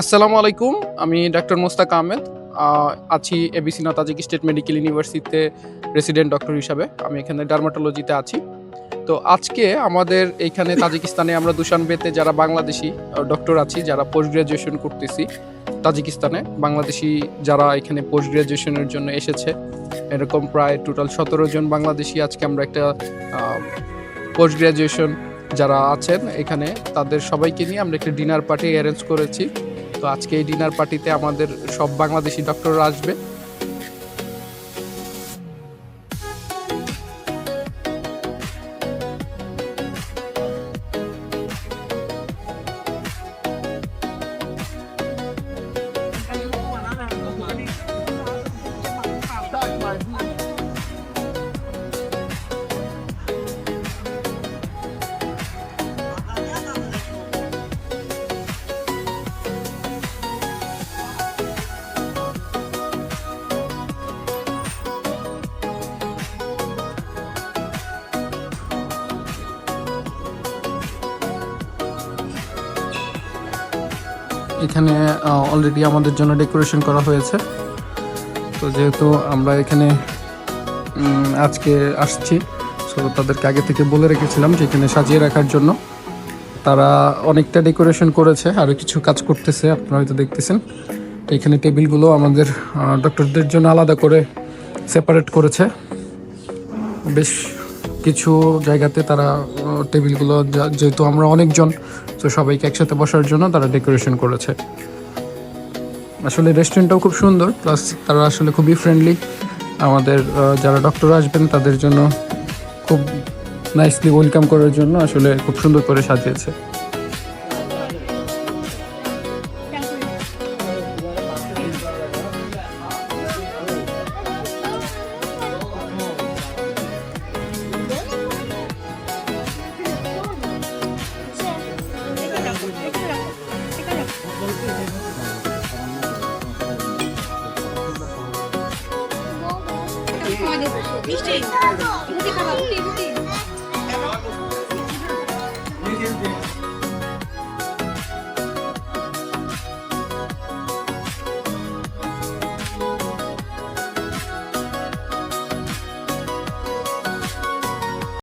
আসসালামু আলাইকুম। আমি ডাক্তার মোস্তাক আহমেদ। আছি এবিসি তাজিক স্টেট মেডিকেল ইউনিভার্সিটিতে রেসিডেন্ট ডক্টর হিসাবে। আমি এখানে ডার্মাটোলজিতে আছি। তো আজকে আমাদের এইখানে তাজিকিস্তানে আমরা দুশানবেতে যারা বাংলাদেশি ডক্টর আছি, যারা পোস্ট গ্র্যাজুয়েশন করতেছি তাজিকিস্তানে। বাংলাদেশি যারা এখানে পোস্ট গ্র্যাজুয়েশনের জন্য এসেছে, এরকম প্রায় টোটাল ১৭ জন বাংলাদেশি আজকে আমরা একটা আ পোস্ট গ্র্যাজুয়েশন যারা আছেন এখানে তাদের সবাইকে নিয়ে আমরা একটা ডিনার পার্টি অ্যারেঞ্জ করেছি। তো আজকে এই ডিনার পার্টিতে আমাদের সব বাংলাদেশি ডক্টররা আসবে। এখানে অলরেডি আমাদের জন্য ডেকোরেশন করা হয়েছে। তো যেহেতু আমরা এখানে আজকে আসছি, সো তাদেরকে আগে থেকে বলে রেখেছিলাম যে এখানে সাজিয়ে রাখার জন্য। তারা অনেকটা ডেকোরেশন করেছে, আরও কিছু কাজ করতেছে, আপনারা হয়তো দেখতেছেন। তো এখানে টেবিলগুলো আমাদের ডক্টরদের জন্য আলাদা করে সেপারেট করেছে। বেশ কিছু জায়গাতে তারা টেবিলগুলো, যেহেতু আমরা অনেকজন, তো সবাইকে একসাথে বসার জন্য তারা ডেকোরেশন করেছে। আসলে রেস্টুরেন্টটাও খুব সুন্দর, প্লাস তারা আসলে খুবই ফ্রেন্ডলি। আমাদের যারা ডক্টর আসবেন তাদের জন্য খুব নাইসলি ওয়েলকাম করার জন্য আসলে খুব সুন্দর করে সাজিয়েছে। মিষ্টি